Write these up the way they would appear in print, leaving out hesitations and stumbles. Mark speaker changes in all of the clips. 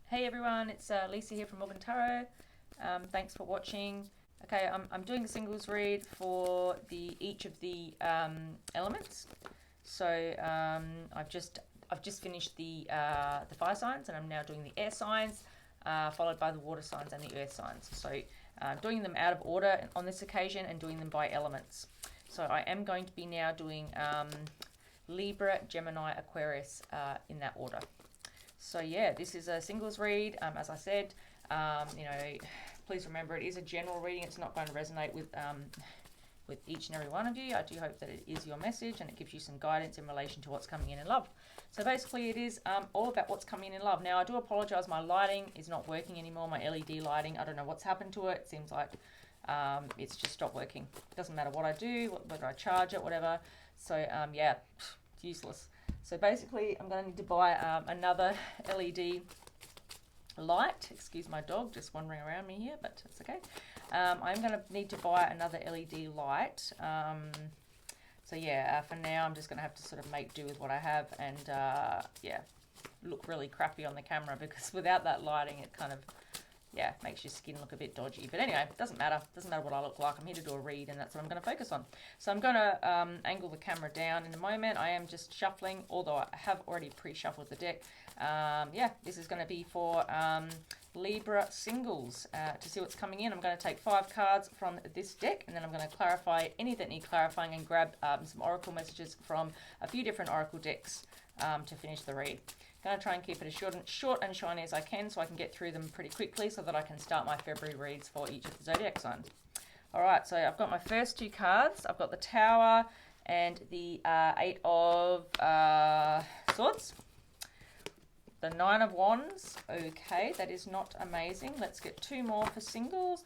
Speaker 1: Hey everyone, it's Lisa here from Morgan Tarot. Thanks for watching. Okay, I'm doing a singles read for each of the elements. So I've just finished the fire signs, and I'm now doing the air signs, followed by the water signs and the earth signs. So doing them out of order on this occasion and doing them by elements. So I am going to be now doing Libra, Gemini, Aquarius in that order. So yeah, this is a singles read. As I said, please remember it is a general reading. It's not going to resonate with each and every one of you. I do hope that it is your message and it gives you some guidance in relation to what's coming in love. So basically it is all about what's coming in love. Now I do apologise, my lighting is not working anymore, my LED lighting. I don't know what's happened to it. It seems like it's just stopped working. It doesn't matter what I do, whether I charge it, whatever. So yeah, it's useless. So basically I'm going to need to buy another LED light. Excuse my dog just wandering around me here, but it's okay. I'm going to need to buy another LED light. So yeah, for now I'm just going to have to sort of make do with what I have, and yeah, look really crappy on the camera because without that lighting it kind of, yeah, makes your skin look a bit dodgy. But anyway, it doesn't matter. It doesn't matter what I look like. I'm here to do a read, and that's what I'm going to focus on. So I'm going to angle the camera down in a moment. I am just shuffling, although I have already pre-shuffled the deck. Yeah, this is going to be for Libra Singles. To see what's coming in, I'm going to take 5 cards from this deck, and then I'm going to clarify any that need clarifying and grab some oracle messages from a few different oracle decks to finish the read. Going to try and keep it as short and shiny as I can so I can get through them pretty quickly so that I can start my February reads for each of the zodiac signs. Alright, so I've got my first 2 cards. I've got the Tower and the 8 of Swords. The 9 of Wands. Okay, that is not amazing. Let's get 2 more for singles.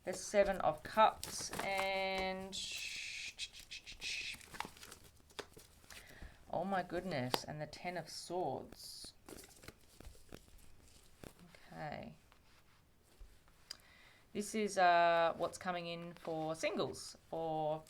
Speaker 1: The 7 of Cups and... oh my goodness, and the 10 of Swords. Okay. This is what's coming in for singles for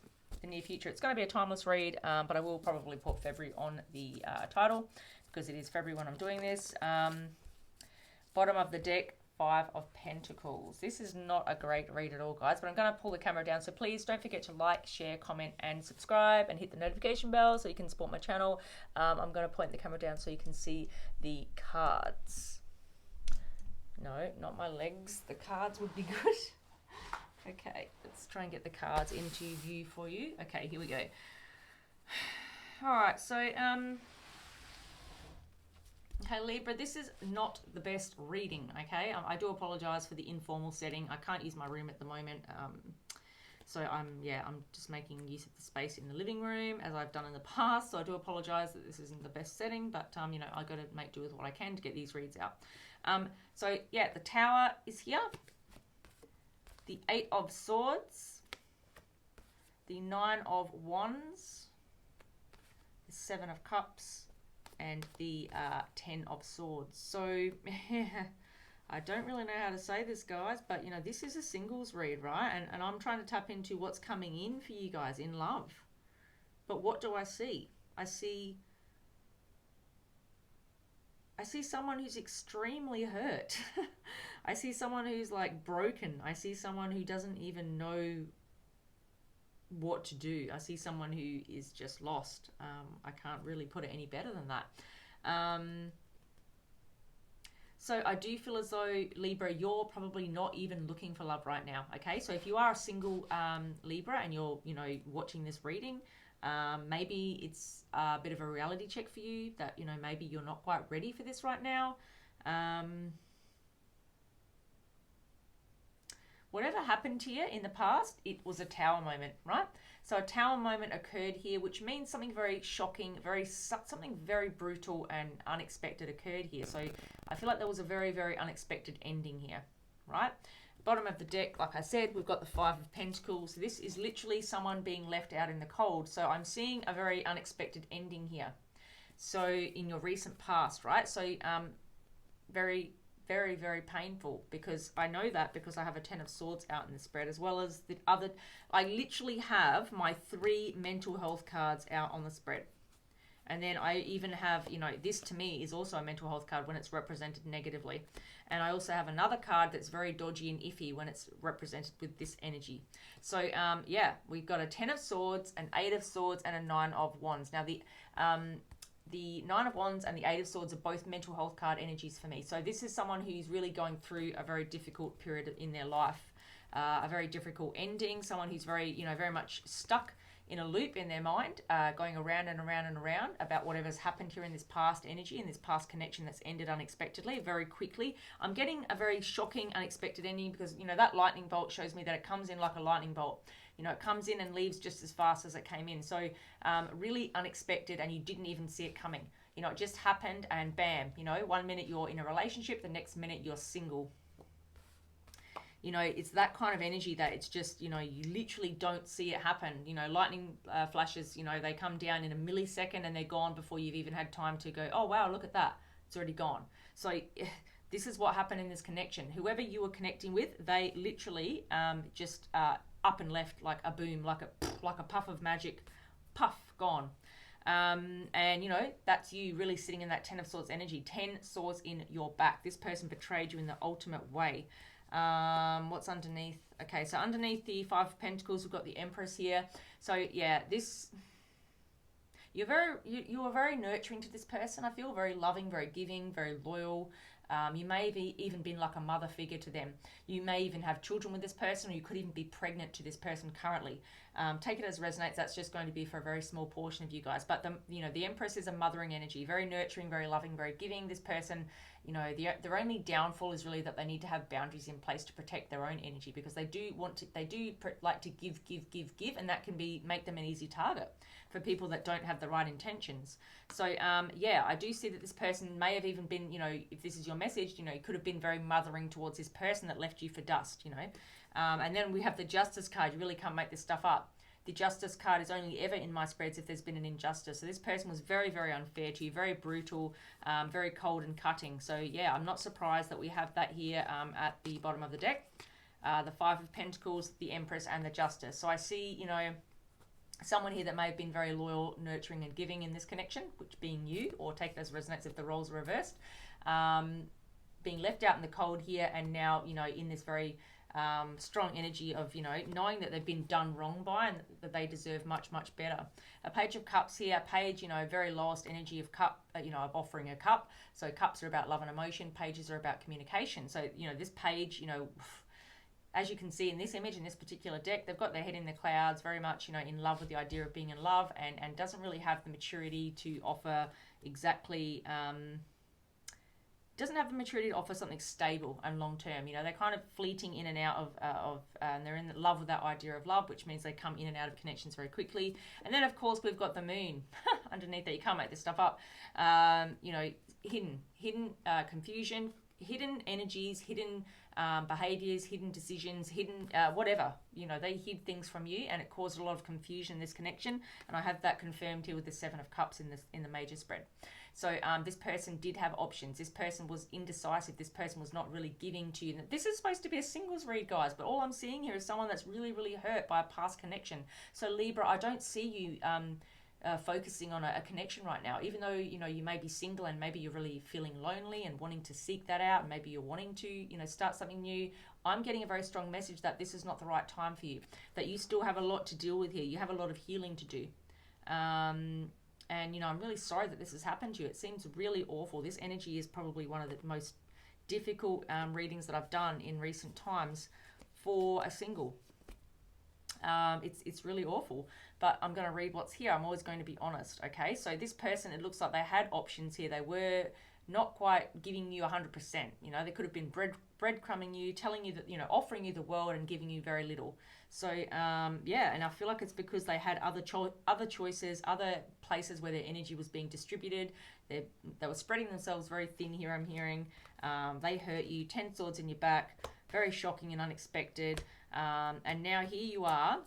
Speaker 1: the near future. It's going to be a timeless read, but I will probably put February on the title because it is February when I'm doing this. Bottom of the deck, 5 of Pentacles. This is not a great read at all, guys, but I'm going to pull the camera down. So please don't forget to like, share, comment, and subscribe, and hit the notification bell so you can support my channel. I'm going to point the camera down so you can see the cards. No, not my legs. The cards would be good. Okay, let's try and get the cards into view for you. Okay, here we go. All right, so okay, Libra, this is not the best reading, okay? I do apologise for the informal setting. I can't use my room at the moment. So I'm just making use of the space in the living room as I've done in the past. So I do apologise that this isn't the best setting, but you know, I've got to make do with what I can to get these reads out. So yeah, the Tower is here. The 8 of Swords. The 9 of Wands. The 7 of Cups. And the 10 of Swords. So I don't really know how to say this, guys, but you know, this is a singles read, right? And I'm trying to tap into what's coming in for you guys in love. But what do I see? I see someone who's extremely hurt. I see someone who's like broken. I see someone who doesn't even know what to do. I see someone who is just lost. I can't really put it any better than that. So I do feel as though, Libra, you're probably not even looking for love right now, okay? So if you are a single Libra and you're, you know, watching this reading, maybe it's a bit of a reality check for you that, you know, maybe you're not quite ready for this right now. Whatever happened to you in the past, it was a Tower moment, right? So a Tower moment occurred here, which means something very shocking, something very brutal and unexpected occurred here. So I feel like there was a very, very unexpected ending here, right? Bottom of the deck, like I said, we've got the 5 of Pentacles. This is literally someone being left out in the cold. So I'm seeing a very unexpected ending here. So in your recent past, right? So very, very, very painful, because I know that because I have a 10 of Swords out in the spread, as well as the other. I literally have my 3 mental health cards out on the spread. And then I even have, you know, this to me is also a mental health card when it's represented negatively. And I also have another card that's very dodgy and iffy when it's represented with this energy. So, yeah, we've got a 10 of Swords, an 8 of Swords, and a 9 of Wands. Now, the 9 of Wands and the 8 of Swords are both mental health card energies for me. So this is someone who's really going through a very difficult period in their life, a very difficult ending, someone who's very, you know, very much stuck in a loop in their mind, going around and around and around about whatever's happened here in this past energy, in this past connection that's ended unexpectedly, very quickly. I'm getting a very shocking, unexpected ending because, you know, that lightning bolt shows me that it comes in like a lightning bolt. You know, it comes in and leaves just as fast as it came in. So really unexpected, and you didn't even see it coming. You know, it just happened and bam, you know, 1 minute you're in a relationship, the next minute you're single. You know, it's that kind of energy that it's just, you know, you literally don't see it happen. You know, lightning flashes, you know, they come down in a millisecond and they're gone before you've even had time to go, oh, wow, look at that. It's already gone. So this is what happened in this connection. Whoever you were connecting with, they literally just up and left like a boom, like a puff of magic, puff, gone. And, you know, that's you really sitting in that 10 of Swords energy, 10 swords in your back. This person betrayed you in the ultimate way. What's underneath? Okay, so underneath the 5 of Pentacles, we've got the Empress here. So yeah, this, you are very nurturing to this person. I feel very loving, very giving, very loyal. You may have even been like a mother figure to them. You may even have children with this person, or you could even be pregnant to this person currently. Take it as resonates. That's just going to be for a very small portion of you guys. But the Empress is a mothering energy, very nurturing, very loving, very giving. This person, you know, their only downfall is really that they need to have boundaries in place to protect their own energy, because they do like to give, and that can make them an easy target for people that don't have the right intentions. So yeah, I do see that this person may have even been, you know, if this is your message, you know, it could have been very mothering towards this person that left you for dust, you know. And then we have the Justice card. You really can't make this stuff up. The Justice card is only ever in my spreads if there's been an injustice. So this person was very, very unfair to you, very brutal, very cold and cutting. So yeah, I'm not surprised that we have that here at the bottom of the deck. The 5 of Pentacles, the Empress, and the Justice. So I see, you know, someone here that may have been very loyal, nurturing, and giving in this connection, which being you, or take it as resonates if the roles are reversed. Being left out in the cold here, and now, you know, in this very strong energy of, you know, knowing that they've been done wrong by and that they deserve much, much better. A Page of Cups here, Page, you know, very lowest energy of cup, you know, of offering a cup. So cups are about love and emotion, pages are about communication. So, you know, this page, you know, as you can see in this image, in this particular deck, they've got their head in the clouds, very much, you know, in love with the idea of being in love, and doesn't really have the maturity to offer exactly, doesn't have the maturity to offer something stable and long term. You know, they're kind of fleeting in and out of and they're in love with that idea of love, which means they come in and out of connections very quickly. And then, of course, we've got the moon underneath that. You can't make this stuff up. You know, hidden confusion, hidden energies, hidden behaviors, hidden decisions, hidden whatever. You know, they hid things from you, and it caused a lot of confusion in this connection. And I have that confirmed here with the 7 of Cups in the major spread. So this person did have options. This person was indecisive. This person was not really giving to you. This is supposed to be a singles read, guys, but all I'm seeing here is someone that's really, really hurt by a past connection. So Libra, I don't see you focusing on a connection right now, even though, you know, you may be single and maybe you're really feeling lonely and wanting to seek that out, and maybe you're wanting to, you know, start something new. I'm getting a very strong message that this is not the right time for you, that you still have a lot to deal with here. You have a lot of healing to do. And, you know, I'm really sorry that this has happened to you. It seems really awful. This energy is probably one of the most difficult readings that I've done in recent times for a single. It's really awful, but I'm going to read what's here. I'm always going to be honest, okay? So this person, it looks like they had options here. They were not quite giving you 100%. You know, they could have been breadcrumbing you, telling you that, you know, offering you the world and giving you very little. So, yeah, and I feel like it's because they had other choices, other places where their energy was being distributed. They were spreading themselves very thin here, I'm hearing. They hurt you, 10 swords in your back, very shocking and unexpected. And now here you are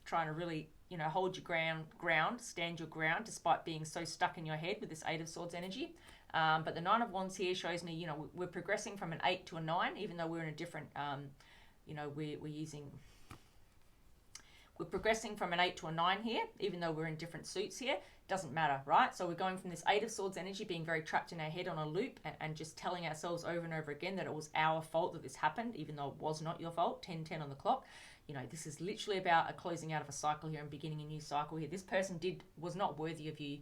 Speaker 1: trying to really, you know, hold your ground, stand your ground, despite being so stuck in your head with this 8 of Swords energy. But the 9 of Wands here shows me, you know, we're progressing from an 8 to a 9, even though we're in a different, you know, we're We're progressing from an 8 to a 9 here, even though we're in different suits here. Doesn't matter, right? So we're going from this 8 of Swords energy, being very trapped in our head on a loop, and just telling ourselves over and over again that it was our fault that this happened, even though it was not your fault. 10:10 on the clock. You know, this is literally about a closing out of a cycle here and beginning a new cycle here. This person was not worthy of you,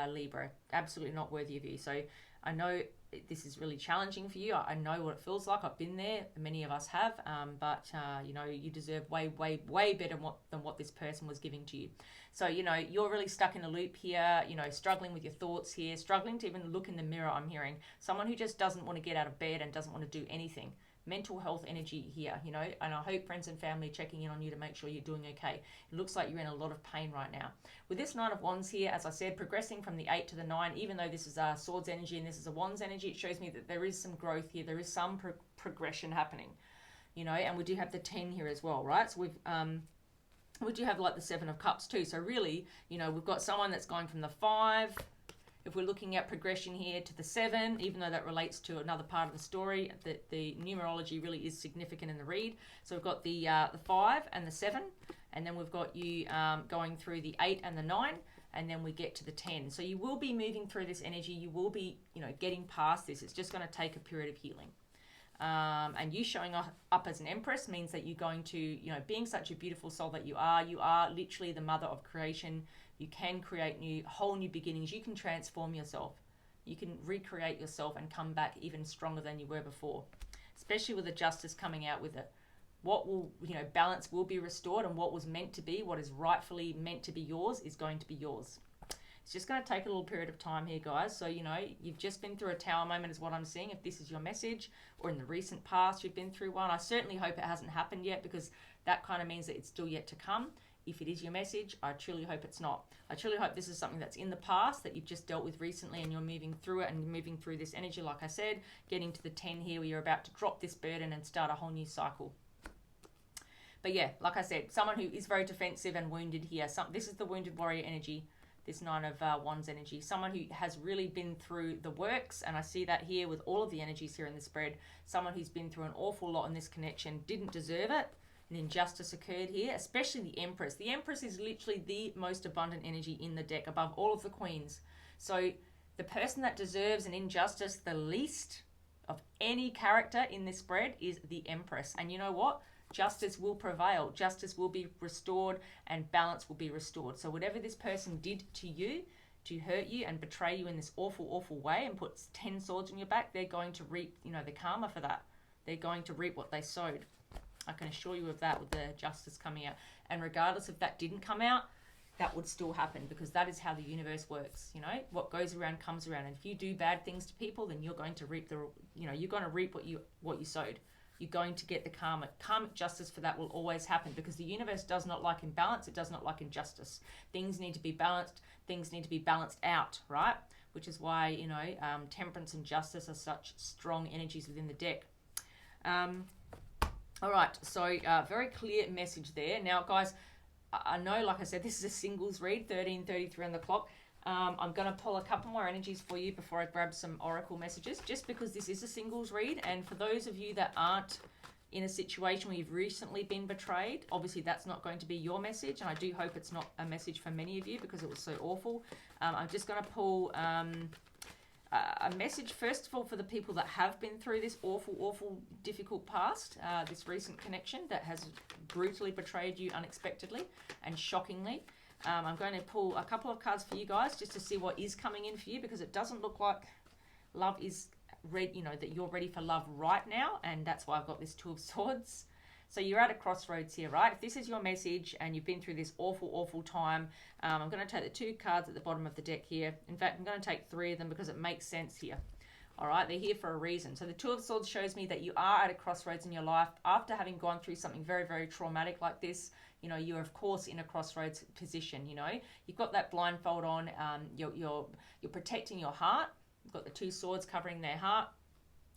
Speaker 1: Libra. Absolutely not worthy of you. So I know this is really challenging for you. I know what it feels like. I've been there. Many of us have. But you know, you deserve way, way, way better than what this person was giving to you. So, you know, you're really stuck in a loop here, you know, struggling with your thoughts here, struggling to even look in the mirror, I'm hearing. Someone who just doesn't want to get out of bed and doesn't want to do anything. Mental health energy here, you know, and I hope friends and family checking in on you to make sure you're doing okay. It looks like you're in a lot of pain right now. With this Nine of Wands here, as I said, progressing from the 8 to the 9, even though this is a Swords energy and this is a Wands energy, it shows me that there is some growth here. There is some progression happening, you know, and we do have the 10 here as well, right? So we do have like the 7 of Cups too. So really, you know, we've got someone that's going from the 5, if we're looking at progression here, to the 7, even though that relates to another part of the story, the numerology really is significant in the read. So we've got the 5 and the 7, and then we've got you going through the 8 and the 9, and then we get to the 10. So you will be moving through this energy. You will be, you know, getting past this. It's just going to take a period of healing. And you showing up as an Empress means that you're going to, you know, being such a beautiful soul that you are literally the mother of creation. You can create whole new beginnings. You can transform yourself. You can recreate yourself and come back even stronger than you were before, especially with the Justice coming out with it. What will, you know, balance will be restored, and what was meant to be, what is rightfully meant to be yours, is going to be yours. It's just going to take a little period of time here, guys. So, you know, you've just been through a tower moment is what I'm seeing. If this is your message, or in the recent past you've been through one, I certainly hope it hasn't happened yet, because that kind of means that it's still yet to come. If it is your message, I truly hope it's not. I truly hope this is something that's in the past that you've just dealt with recently, and you're moving through it and moving through this energy, like I said, getting to the 10 here where you're about to drop this burden and start a whole new cycle. But yeah, like I said, someone who is very defensive and wounded here. This is the wounded warrior energy, this Nine of Wands energy. Someone who has really been through the works, and I see that here with all of the energies here in the spread. Someone who's been through an awful lot in this connection, didn't deserve it. An injustice occurred here, especially the Empress. The Empress is literally the most abundant energy in the deck, above all of the queens. So the person that deserves an injustice the least of any character in this spread is the Empress. And you know what? Justice will prevail. Justice will be restored, and balance will be restored. So whatever this person did to you, to hurt you and betray you in this awful, awful way, and puts 10 swords on your back, they're going to reap, you know, the karma for that. They're going to reap what they sowed. I can assure you of that with the Justice coming out. And regardless if that didn't come out, that would still happen, because that is how the universe works. You know, what goes around comes around. And if you do bad things to people, then you're going to reap you're going to reap what you sowed. You're going to get the karma. Karmic justice for that will always happen, because the universe does not like imbalance. It does not like injustice. Things need to be balanced. Things need to be balanced out, right? Which is why, you know, temperance and justice are such strong energies within the deck. All right, so very clear message there. Now, guys, I know, like I said, this is a singles read, 13:33 on the clock. I'm going to pull a couple more energies for you before I grab some oracle messages, just because this is a singles read. And for those of you that aren't in a situation where you've recently been betrayed, obviously that's not going to be your message. And I do hope it's not a message for many of you, because it was so awful. I'm just going to pull a message, first of all, for the people that have been through this awful, awful, difficult past, this recent connection that has brutally betrayed you unexpectedly and shockingly. I'm going to pull a couple of cards for you guys just to see what is coming in for you, because it doesn't look like love is ready, you know, that you're ready for love right now, and that's why I've got this Two of Swords. So you're at a crossroads here, right? If this is your message and you've been through this awful, awful time, I'm going to take the 2 cards at the bottom of the deck here. In fact, I'm going to take 3 of them because it makes sense here. All right, they're here for a reason. So the Two of Swords shows me that you are at a crossroads in your life after having gone through something very, very traumatic like this. You know, you're of course in a crossroads position. You know, you've got that blindfold on. You're protecting your heart. You've got the 2 swords covering their heart.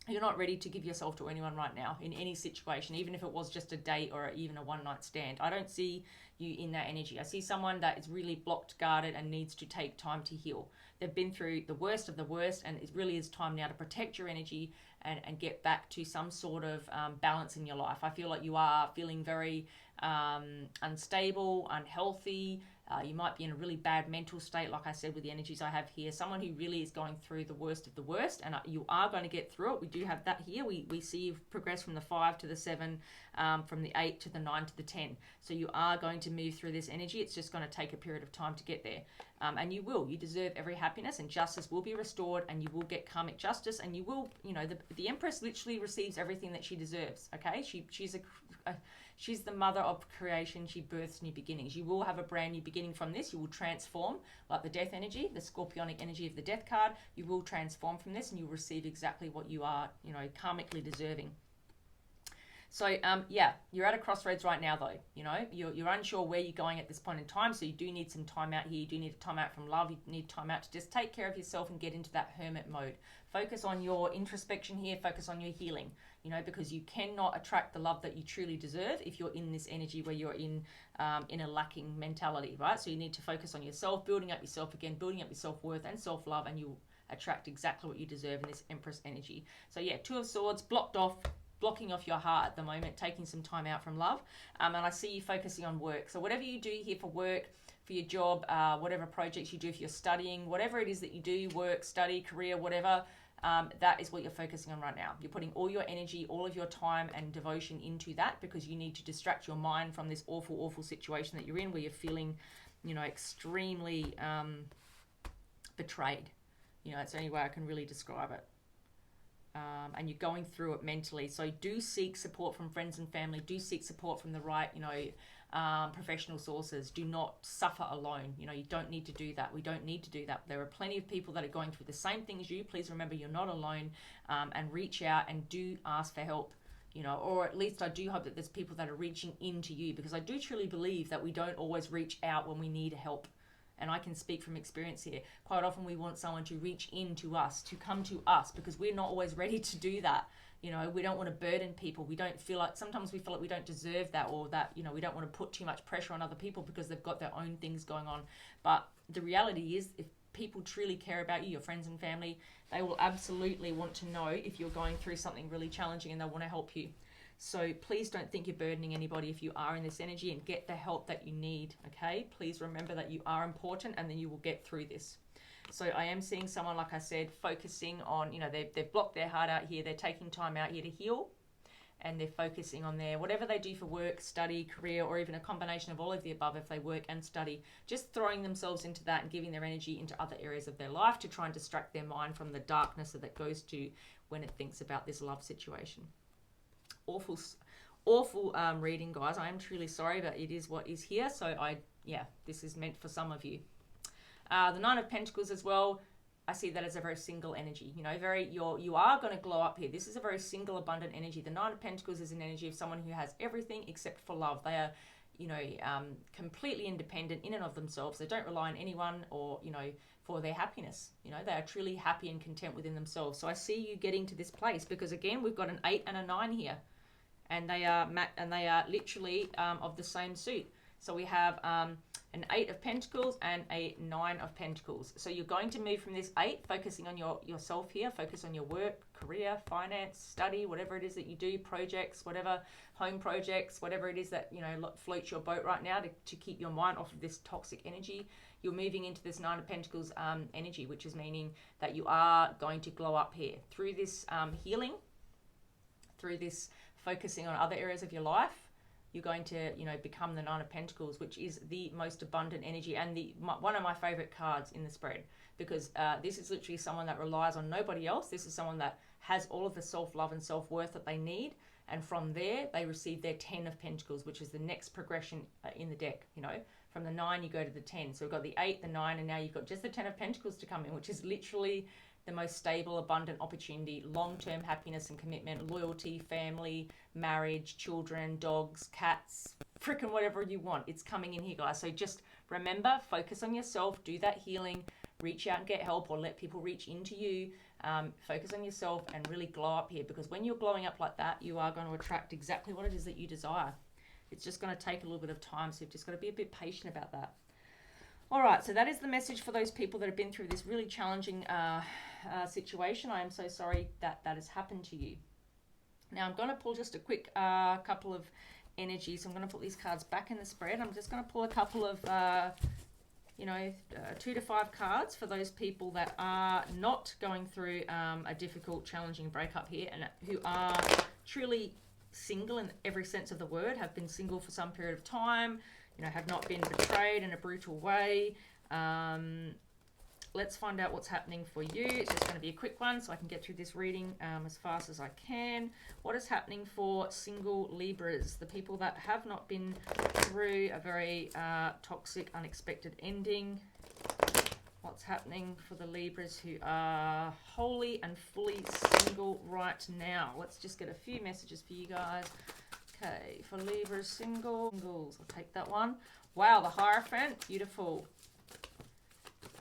Speaker 1: you're not ready to give yourself to anyone right now in any situation, even if it was just a date or even a one-night stand. I don't see you in that energy. I see someone that is really blocked, guarded, and needs to take time to heal. They've been through the worst of the worst, and it really is time now to protect your energy and get back to some sort of balance in your life. I feel like you are feeling very unstable, unhealthy. You might be in a really bad mental state, like I said, with the energies I have here. Someone who really is going through the worst of the worst, and you are going to get through it. We do have that here. We see you've progressed from the 5 to the 7, from the 8 to the 9 to the 10. So you are going to move through this energy. It's just going to take a period of time to get there. And you will. You deserve every happiness, and justice will be restored, and you will get karmic justice, and you will, the Empress literally receives everything that she deserves, okay? She's the mother of creation. She births new beginnings. You will have a brand new beginning from this. You will transform, like the death energy, the scorpionic energy of the death card. You will transform from this, and you'll receive exactly what you are, karmically deserving. So, you're at a crossroads right now, though. You're unsure where you're going at this point in time, so you do need some time out here. You do need time out from love. You need time out to just take care of yourself and get into that hermit mode. Focus on your introspection here. Focus on your healing, because you cannot attract the love that you truly deserve if you're in this energy where you're in a lacking mentality, right? So you need to focus on yourself, building up yourself again, building up your self-worth and self-love, and you'll attract exactly what you deserve in this Empress energy. So, yeah, Two of Swords, blocking off your heart at the moment, taking some time out from love. And I see you focusing on work. So whatever you do here for work, for your job, whatever projects you do, if you're studying, whatever it is that you do, work, study, career, whatever, that is what you're focusing on right now. You're putting all your energy, all of your time and devotion into that, because you need to distract your mind from this awful, awful situation that you're in, where you're feeling, extremely betrayed. It's the only way I can really describe it. And you're going through it mentally. So do seek support from friends and family. Do seek support from the right, professional sources. Do not suffer alone. You don't need to do that. We don't need to do that. There are plenty of people that are going through the same thing as you. Please remember, you're not alone, and reach out and do ask for help. Or at least I do hope that there's people that are reaching into you, because I do truly believe that we don't always reach out when we need help. And I can speak from experience here. Quite often we want someone to reach into us, to come to us, because we're not always ready to do that. We don't want to burden people. Sometimes we feel like we don't deserve that, or that, we don't want to put too much pressure on other people because they've got their own things going on. But the reality is, if people truly care about you, your friends and family, they will absolutely want to know if you're going through something really challenging, and they'll want to help you. So please don't think you're burdening anybody if you are in this energy, and get the help that you need, okay? Please remember that you are important, and then you will get through this. So I am seeing someone, like I said, focusing on, they've blocked their heart out here. They're taking time out here to heal, and they're focusing on whatever they do for work, study, career, or even a combination of all of the above if they work and study, just throwing themselves into that and giving their energy into other areas of their life to try and distract their mind from the darkness that goes to when it thinks about this love situation. Awful reading, guys. I am truly sorry, but it is what is here. So this is meant for some of you. The Nine of Pentacles as well, I see that as a very single energy. You are going to glow up here. This is a very single, abundant energy. The Nine of Pentacles is an energy of someone who has everything except for love. They are, completely independent in and of themselves. They don't rely on anyone or, for their happiness. They are truly happy and content within themselves. So I see you getting to this place, because again, we've got an 8 and a 9 here. And they are literally of the same suit. So we have an 8 of Pentacles and a 9 of Pentacles. So you're going to move from this 8, focusing on yourself here, focus on your work, career, finance, study, whatever it is that you do, projects, whatever, home projects, whatever it is that, floats your boat right now to keep your mind off of this toxic energy. You're moving into this 9 of Pentacles energy, which is meaning that you are going to glow up here through this healing, through this focusing on other areas of your life. You're going to, become the 9 of Pentacles, which is the most abundant energy and one of my favorite cards in the spread, because this is literally someone that relies on nobody else. This is someone that has all of the self-love and self-worth that they need. And from there, they receive their 10 of Pentacles, which is the next progression in the deck. From the 9, you go to the 10. So we've got the 8, the 9, and now you've got just the 10 of Pentacles to come in, which is literally the most stable, abundant opportunity, long-term happiness and commitment, loyalty, family, marriage, children, dogs, cats, frickin' whatever you want. It's coming in here, guys. So just remember, focus on yourself, do that healing, reach out and get help, or let people reach into you. Focus on yourself and really glow up here, because when you're glowing up like that, you are going to attract exactly what it is that you desire. It's just going to take a little bit of time, so you've just got to be a bit patient about that. All right, so that is the message for those people that have been through this really challenging situation. I am so sorry that that has happened to you. Now, I'm going to pull just a quick couple of energies. I'm going to put these cards back in the spread. I'm just going to pull a couple of, 2 to 5 cards for those people that are not going through a difficult, challenging breakup here, and who are truly single in every sense of the word, have been single for some period of time, have not been betrayed in a brutal way. Let's find out what's happening for you. It's just going to be a quick one so I can get through this reading as fast as I can. What is happening for single Libras, the people that have not been through a very toxic, unexpected ending? What's happening for the Libras who are wholly and fully single right now? Let's just get a few messages for you guys. Okay, for Libras singles, I'll take that one. Wow, the Hierophant, beautiful.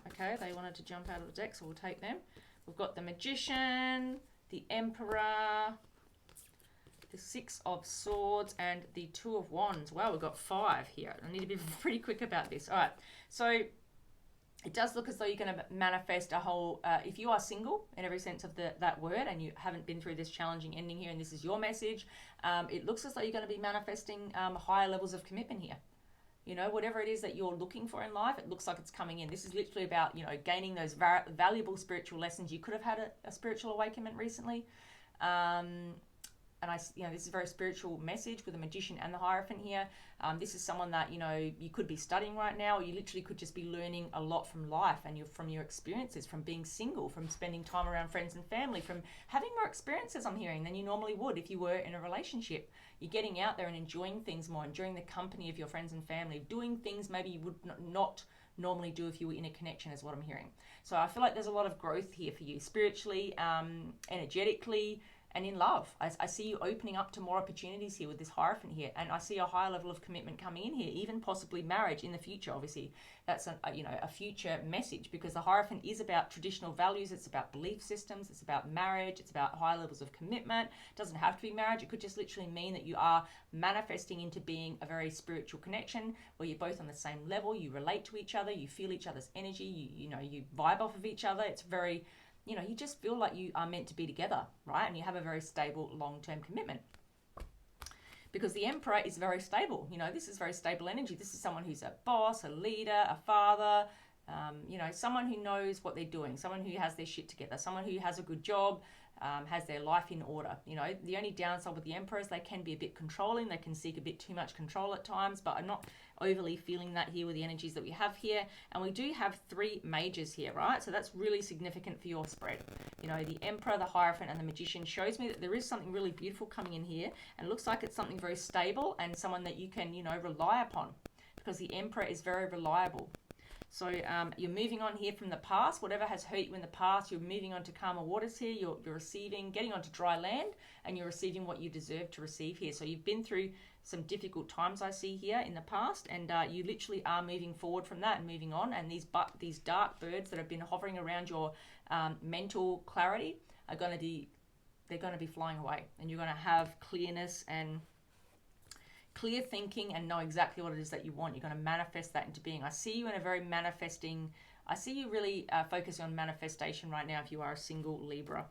Speaker 1: Okay, they wanted to jump out of the deck, so we'll take them. We've got the Magician, the Emperor, the Six of Swords, and the Two of Wands. Wow, we've got 5 here. I need to be pretty quick about this. All right, so it does look as though you're going to manifest a whole, if you are single in every sense of that word, and you haven't been through this challenging ending here, and this is your message, it looks as though you're going to be manifesting higher levels of commitment here. Whatever it is that you're looking for in life, it looks like it's coming in. This is literally about, gaining those valuable spiritual lessons. You could have had a spiritual awakening recently. And this is a very spiritual message with the Magician and the Hierophant here. This is someone that, you could be studying right now, or you literally could just be learning a lot from life and from your experiences, from being single, from spending time around friends and family, from having more experiences, I'm hearing, than you normally would if you were in a relationship. You're getting out there and enjoying things more, enjoying the company of your friends and family, doing things maybe you would not normally do if you were in a connection, is what I'm hearing. So I feel like there's a lot of growth here for you, spiritually, energetically, and in love. I see you opening up to more opportunities here with this Hierophant here, and I see a higher level of commitment coming in here, even possibly marriage in the future. Obviously, that's a future message, because the Hierophant is about traditional values. It's about belief systems. It's about marriage. It's about high levels of commitment. It doesn't have to be marriage. It could just literally mean that you are manifesting into being a very spiritual connection where you're both on the same level. You relate to each other. You feel each other's energy. You vibe off of each other. It's very, you just feel like you are meant to be together, right? And you have a very stable, long-term commitment. Because the Emperor is very stable. This is very stable energy. This is someone who's a boss, a leader, a father, someone who knows what they're doing, someone who has their shit together, someone who has a good job, has their life in order. The only downside with the Emperor is they can be a bit controlling. They can seek a bit too much control at times, but I'm not overly feeling that here with the energies that we have here. And we do have 3 mages here, right? So that's really significant for your spread. The Emperor, the Hierophant, and the Magician shows me that there is something really beautiful coming in here, and it looks like it's something very stable and someone that you can, rely upon, because the Emperor is very reliable. So you're moving on here from the past. Whatever has hurt you in the past, you're moving on to calmer waters here. You're receiving, getting onto dry land, and you're receiving what you deserve to receive here. So you've been through some difficult times, I see here, in the past, and you literally are moving forward from that and moving on. And these dark birds that have been hovering around your mental clarity are going to be flying away, and you're going to have clearness and clear thinking and know exactly what it is that you want. You're going to manifest that into being. I see you in a very manifesting, I see you really focusing on manifestation right now if you are a single Libra.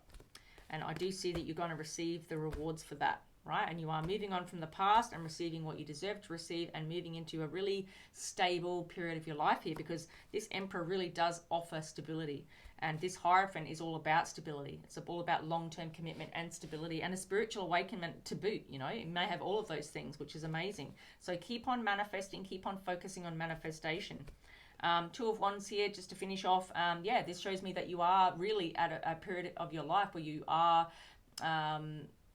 Speaker 1: And I do see that you're going to receive the rewards for that, right? And you are moving on from the past and receiving what you deserve to receive, and moving into a really stable period of your life here, because this Emperor really does offer stability. And this Hierophant is all about stability. It's all about long-term commitment and stability, and a spiritual awakening to boot. It may have all of those things, which is amazing. So keep on manifesting, keep on focusing on manifestation. 2 of Wands here, just to finish off. This shows me that you are really at a period of your life where you are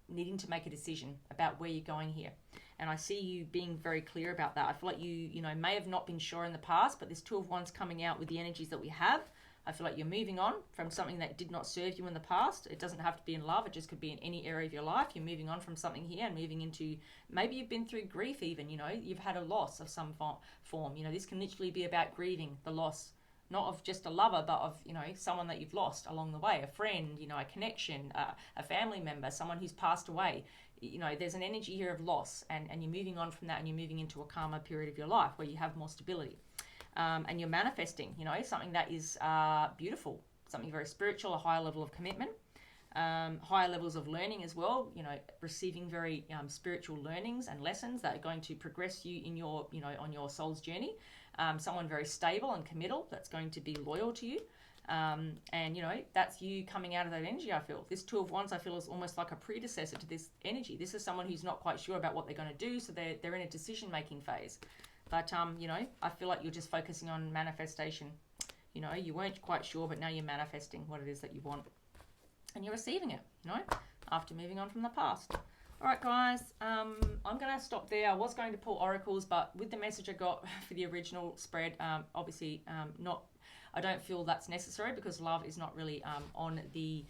Speaker 1: needing to make a decision about where you're going here. And I see you being very clear about that. I feel like you may have not been sure in the past, but this 2 of Wands coming out with the energies that we have, I feel like you're moving on from something that did not serve you in the past. It doesn't have to be in love. It just could be in any area of your life. You're moving on from something here and moving into, maybe you've been through grief even, you've had a loss of some form. This can literally be about grieving the loss not of just a lover, but of, you know, someone that you've lost along the way, a friend, you know, a connection, a family member, someone who's passed away. You know, there's an energy here of loss, and you're moving on from that, and you're moving into a calmer period of your life where you have more stability. And you're manifesting, you know, something that is beautiful, something very spiritual, a higher level of commitment, higher levels of learning as well, you know, receiving very spiritual learnings and lessons that are going to progress you in your, you know, on your soul's journey. Someone very stable and committal that's going to be loyal to you. And, you know, that's you coming out of that energy, I feel. This Two of Wands, I feel, is almost like a predecessor to this energy. This is someone who's not quite sure about what they're going to do, so they're in a decision-making phase. But, you know, I feel like you're just focusing on manifestation. You know, you weren't quite sure, but now you're manifesting what it is that you want. And you're receiving it, you know, after moving on from the past. All right, guys, I'm going to stop there. I was going to pull oracles, but with the message I got for the original spread, obviously not, I don't feel that's necessary, because love is not really on the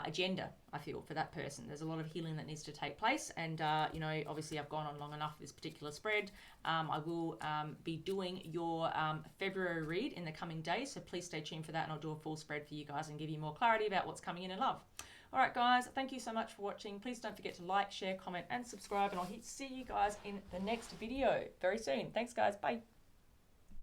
Speaker 1: agenda, I feel, for that person. There's a lot of healing that needs to take place, and, you know, obviously I've gone on long enough for this particular spread. I will be doing your February read in the coming days, so please stay tuned for that, and I'll do a full spread for you guys and give you more clarity about what's coming in love. All right, guys, thank you so much for watching. Please don't forget to like, share, comment, and subscribe, and I'll see you guys in the next video very soon. Thanks, guys. Bye.